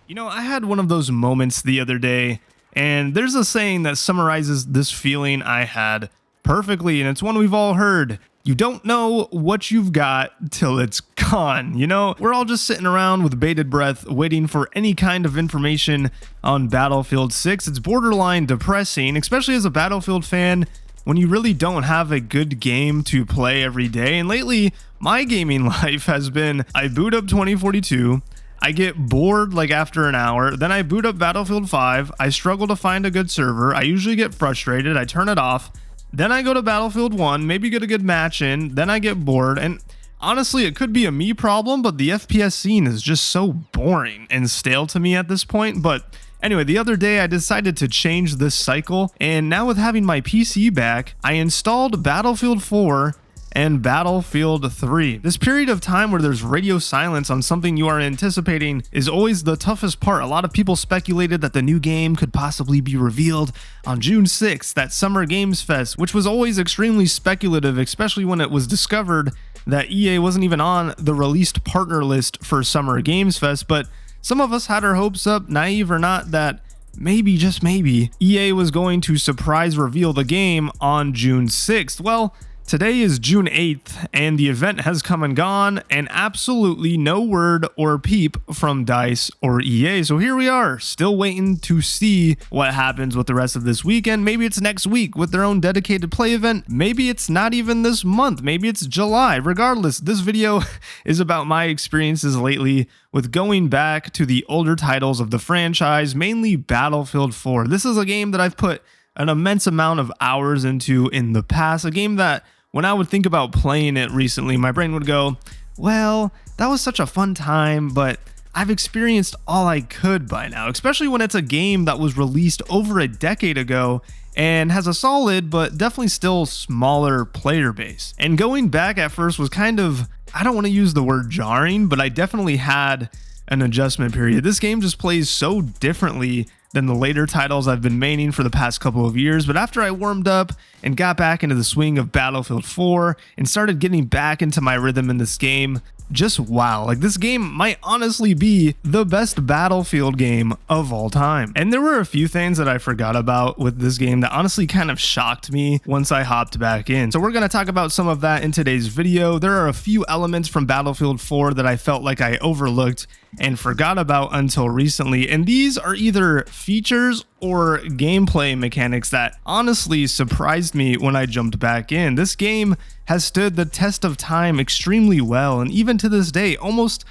You know, I had one of those moments the other day, and there's a saying that summarizes this feeling I had perfectly, and it's one we've all heard. You don't know what you've got till it's gone. You know, we're all just sitting around with bated breath, waiting for any kind of information on Battlefield 6. It's borderline depressing, especially as a Battlefield fan, when you really don't have a good game to play every day. And lately, my gaming life has been, I boot up 2042, I get bored like after an hour, then I boot up Battlefield 5, I struggle to find a good server, I usually get frustrated, I turn it off, then I go to Battlefield 1, maybe get a good match in, then I get bored, and honestly it could be a me problem, but the FPS scene is just so boring and stale to me at this point. But anyway, the other day I decided to change this cycle, and now with having my PC back, I installed Battlefield 4 and Battlefield 3. This period of time where there's radio silence on something you are anticipating is always the toughest part. A lot of people speculated that the new game could possibly be revealed on June 6th at Summer Games Fest, which was always extremely speculative, especially when it was discovered that EA wasn't even on the released partner list for Summer Games Fest. But some of us had our hopes up, naive or not, that maybe, just maybe, EA was going to surprise reveal the game on June 6th. Well, today is June 8th, and the event has come and gone, and absolutely no word or peep from DICE or EA. So here we are, still waiting to see what happens with the rest of this weekend. Maybe it's next week with their own dedicated play event. Maybe it's not even this month. Maybe it's July. Regardless, this video is about my experiences lately with going back to the older titles of the franchise, mainly Battlefield 4. This is a game that I've put an immense amount of hours into in the past, a game that when I would think about playing it recently, my brain would go, well, that was such a fun time, but I've experienced all I could by now, especially when it's a game that was released over a decade ago and has a solid but definitely still smaller player base. And going back at first was kind of, I don't want to use the word jarring, but I definitely had an adjustment period. This game just plays so differently than the later titles I've been maining for the past couple of years. But after I warmed up and got back into the swing of Battlefield 4 and started getting back into my rhythm in this game, just wow, like this game might honestly be the best Battlefield game of all time. And there were a few things that I forgot about with this game that honestly kind of shocked me once I hopped back in. So we're going to talk about some of that in today's video. There are a few elements from Battlefield 4 that I felt like I overlooked and forgot about until recently, and these are either features or gameplay mechanics that honestly surprised me when I jumped back in. This game has stood the test of time extremely well, and even to this day, almost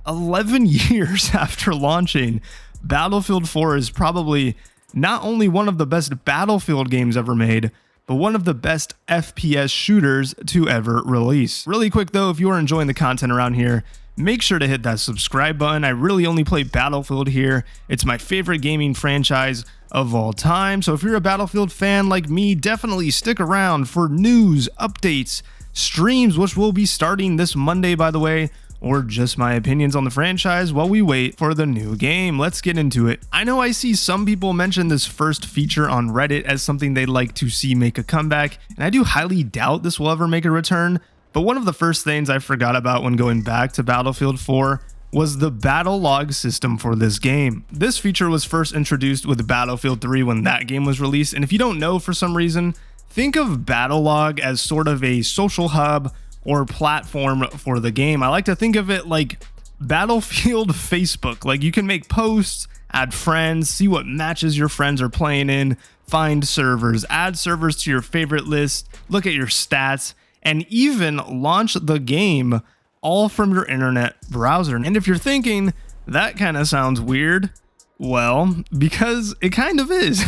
11 years after launching, Battlefield 4 is probably not only one of the best Battlefield games ever made, but one of the best FPS shooters to ever release. Really quick though, if you are enjoying the content around here, make sure to hit that subscribe button. I really only play Battlefield here. It's my favorite gaming franchise of all time. So if you're a Battlefield fan like me, definitely stick around for news, updates, streams, which will be starting this Monday, by the way, or just my opinions on the franchise while we wait for the new game. Let's get into it. I know I see some people mention this first feature on Reddit as something they'd like to see make a comeback, and I do highly doubt this will ever make a return. But one of the first things I forgot about when going back to Battlefield 4 was the battle log system for this game. This feature was first introduced with Battlefield 3 when that game was released, and if you don't know for some reason, think of battle log as sort of a social hub or platform for the game. I like to think of it like Battlefield Facebook. Like you can make posts, add friends, see what matches your friends are playing in, find servers, add servers to your favorite list, look at your stats, and even launch the game all from your internet browser. And if you're thinking, that kind of sounds weird, well, because it kind of is.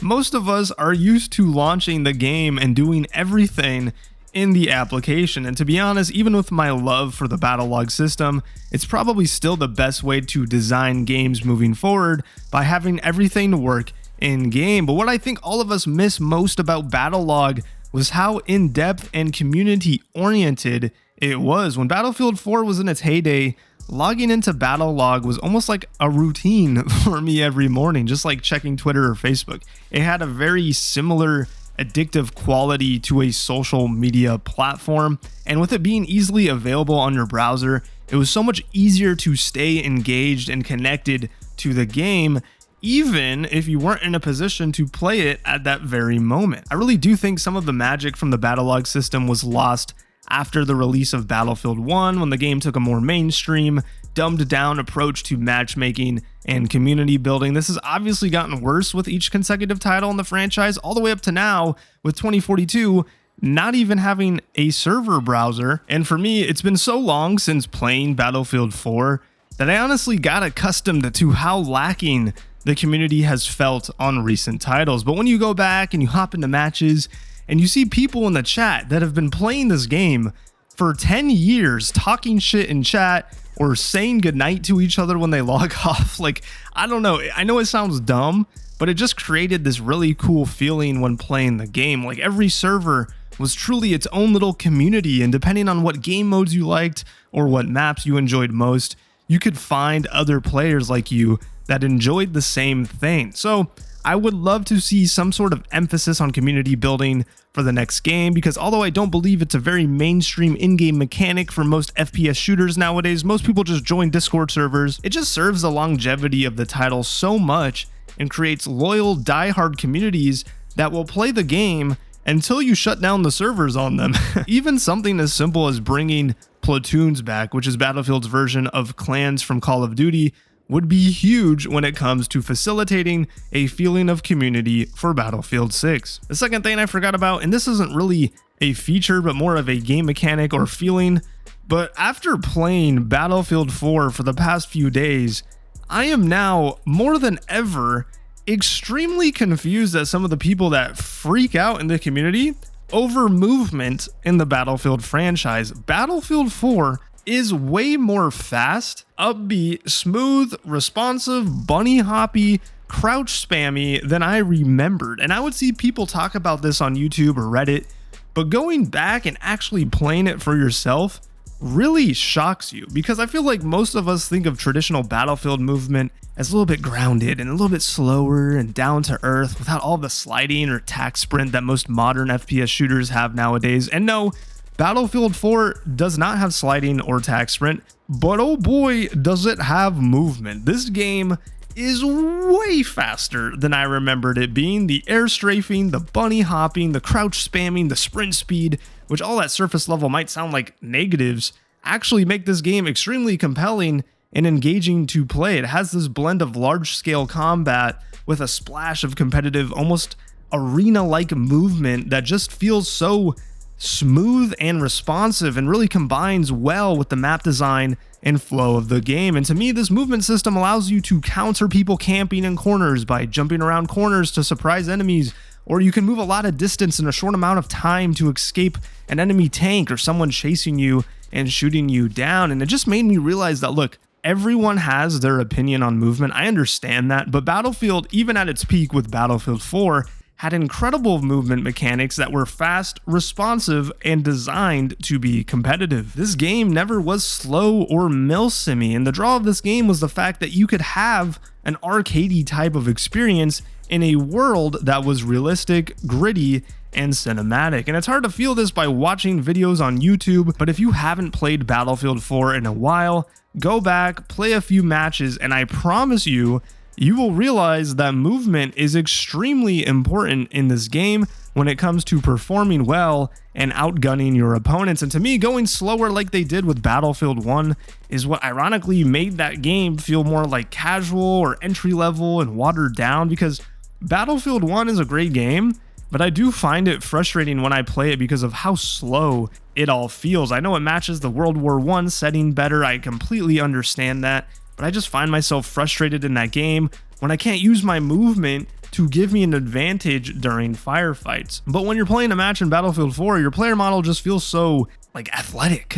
Most of us are used to launching the game and doing everything in the application. And to be honest, even with my love for the battle log system, it's probably still the best way to design games moving forward by having everything work in game. But what I think all of us miss most about battle log was how in-depth and community-oriented it was. When Battlefield 4 was in its heyday, logging into battle log was almost like a routine for me every morning, just like checking Twitter or Facebook. It had a very similar addictive quality to a social media platform, and with it being easily available on your browser, it was so much easier to stay engaged and connected to the game, even if you weren't in a position to play it at that very moment. I really do think some of the magic from the battlelog system was lost after the release of Battlefield 1, when the game took a more mainstream, dumbed down approach to matchmaking and community building. This has obviously gotten worse with each consecutive title in the franchise, all the way up to now with 2042 not even having a server browser. And for me, it's been so long since playing Battlefield 4 that I honestly got accustomed to how lacking the community has felt on recent titles. But when you go back and you hop into matches and you see people in the chat that have been playing this game for 10 years, talking shit in chat or saying goodnight to each other when they log off, like, I don't know. I know it sounds dumb, but it just created this really cool feeling when playing the game. Like, every server was truly its own little community, and depending on what game modes you liked or what maps you enjoyed most, you could find other players like you that enjoyed the same thing. So I would love to see some sort of emphasis on community building for the next game, because although I don't believe it's a very mainstream in-game mechanic for most FPS shooters nowadays, most people just join Discord servers, it just serves the longevity of the title so much and creates loyal, die-hard communities that will play the game until you shut down the servers on them. Even something as simple as bringing platoons back, which is Battlefield's version of clans from Call of Duty, would be huge when it comes to facilitating a feeling of community for Battlefield 6. The second thing I forgot about, and this isn't really a feature but more of a game mechanic or feeling, but after playing Battlefield 4 for the past few days, I am now more than ever extremely confused at some of the people that freak out in the community over movement in the Battlefield franchise. Battlefield 4 is way more fast, upbeat, smooth, responsive, bunny hoppy, crouch spammy than I remembered. And I would see people talk about this on YouTube or Reddit, but going back and actually playing it for yourself really shocks you, because I feel like most of us think of traditional Battlefield movement as a little bit grounded and a little bit slower and down to earth without all the sliding or tack sprint that most modern FPS shooters have nowadays. And no, Battlefield 4 does not have sliding or tack sprint, but oh boy, does it have movement. This game is way faster than I remembered it being. The air strafing, the bunny hopping, the crouch spamming, the sprint speed, which all at surface level might sound like negatives, actually make this game extremely compelling and engaging to play. It has this blend of large-scale combat with a splash of competitive, almost arena-like movement that just feels so smooth and responsive and really combines well with the map design and flow of the game. And to me, this movement system allows you to counter people camping in corners by jumping around corners to surprise enemies, or you can move a lot of distance in a short amount of time to escape an enemy tank or someone chasing you and shooting you down. And it just made me realize that, look, everyone has their opinion on movement. I understand that, but Battlefield, even at its peak with Battlefield 4, had incredible movement mechanics that were fast, responsive, and designed to be competitive. This game never was slow or milsimmy, and the draw of this game was the fact that you could have an arcadey type of experience in a world that was realistic, gritty, and cinematic. And it's hard to feel this by watching videos on YouTube, but if you haven't played Battlefield 4 in a while, go back, play a few matches, and I promise you, you will realize that movement is extremely important in this game when it comes to performing well and outgunning your opponents. And to me, going slower like they did with Battlefield 1 is what ironically made that game feel more like casual or entry level and watered down, because Battlefield 1 is a great game, but I do find it frustrating when I play it because of how slow it all feels. I know it matches the World War I setting better, I completely understand that, but I just find myself frustrated in that game when I can't use my movement to give me an advantage during firefights. But when you're playing a match in Battlefield 4, your player model just feels so, like, athletic,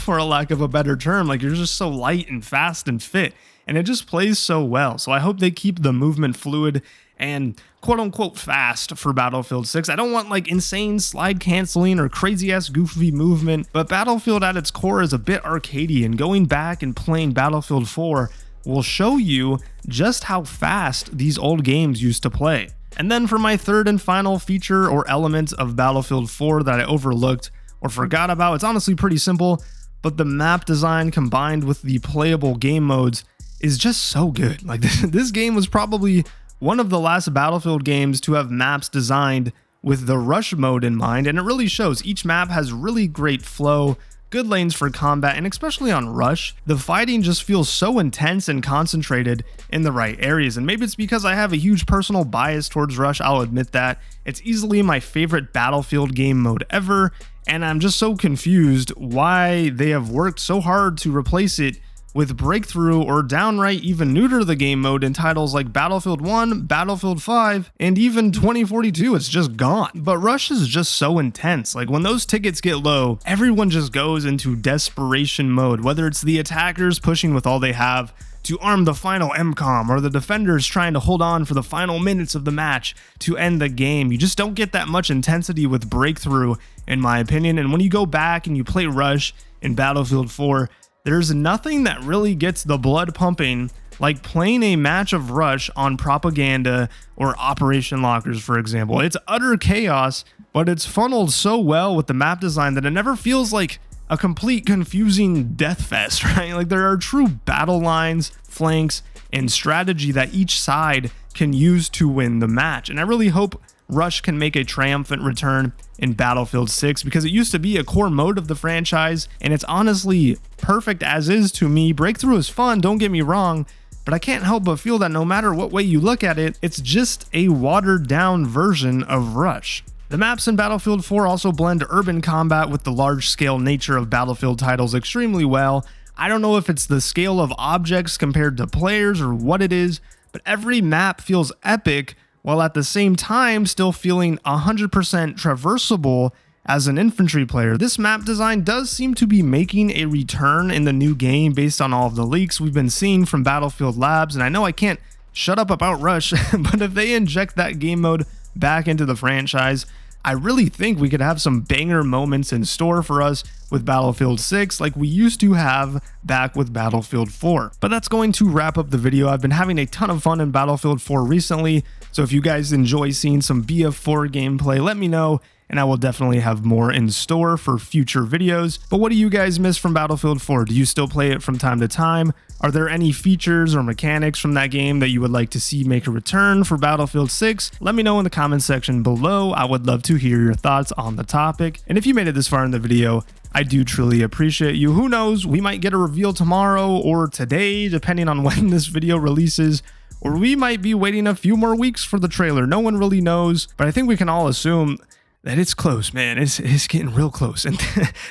for a lack of a better term. Like, you're just so light and fast and fit, and it just plays so well. So I hope they keep the movement fluid and quote-unquote fast for Battlefield 6. I don't want like insane slide canceling or crazy-ass goofy movement, but Battlefield at its core is a bit arcadey, and going back and playing Battlefield 4 will show you just how fast these old games used to play. And then for my third and final feature or element of Battlefield 4 that I overlooked or forgot about, it's honestly pretty simple, but the map design combined with the playable game modes is just so good. Like this game was probably one of the last Battlefield games to have maps designed with the rush mode in mind, and it really shows. Each map has really great flow, good lanes for combat, and especially on rush, the fighting just feels so intense and concentrated in the right areas. And maybe it's because I have a huge personal bias towards rush, I'll admit that. It's easily my favorite Battlefield game mode ever, and I'm just so confused why they have worked so hard to replace it with breakthrough or downright even neuter the game mode in titles like Battlefield 1, Battlefield 5, and even 2042. It's just gone. But rush is just so intense. Like when those tickets get low, everyone just goes into desperation mode, whether it's the attackers pushing with all they have to arm the final MCOM, or the defenders trying to hold on for the final minutes of the match to end the game. You just don't get that much intensity with breakthrough, in my opinion. And when you go back and you play rush in Battlefield 4, there's nothing that really gets the blood pumping like playing a match of rush on Propaganda or Operation Lockers, for example. It's utter chaos, but it's funneled so well with the map design that it never feels like a complete confusing death fest, right? Like there are true battle lines, flanks, and strategy that each side can use to win the match. And I really hope rush can make a triumphant return in Battlefield 6, because it used to be a core mode of the franchise, and it's honestly perfect as is to me. Breakthrough is fun, don't get me wrong, but I can't help but feel that no matter what way you look at it, it's just a watered down version of rush. The maps in Battlefield 4 also blend urban combat with the large-scale nature of Battlefield titles extremely well. I don't know if it's the scale of objects compared to players or what it is, but every map feels epic, while at the same time still feeling 100% traversable as an infantry player. This map design does seem to be making a return in the new game based on all of the leaks we've been seeing from Battlefield Labs, and I know I can't shut up about Rush, but if they inject that game mode back into the franchise, I really think we could have some banger moments in store for us with Battlefield 6 like we used to have back with Battlefield 4. But that's going to wrap up the video. I've been having a ton of fun in Battlefield 4 recently, so if you guys enjoy seeing some BF4 gameplay, let me know, and I will definitely have more in store for future videos. But what do you guys miss from Battlefield 4? Do you still play it from time to time? Are there any features or mechanics from that game that you would like to see make a return for Battlefield 6? Let me know in the comment section below. I would love to hear your thoughts on the topic. And if you made it this far in the video, I do truly appreciate you. Who knows, we might get a reveal tomorrow or today, depending on when this video releases, or we might be waiting a few more weeks for the trailer. No one really knows, but I think we can all assume that it's close, man. It's getting real close. And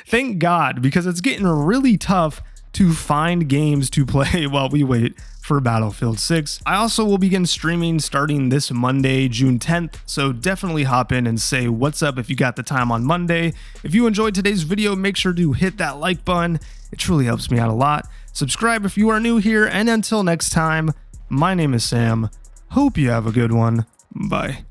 thank God, because it's getting really tough to find games to play while we wait for Battlefield 6. I also will begin streaming starting this Monday, June 10th, so definitely hop in and say what's up if you got the time on Monday. If you enjoyed today's video, make sure to hit that like button. It truly helps me out a lot. Subscribe if you are new here, and until next time, my name is Sam. Hope you have a good one. Bye.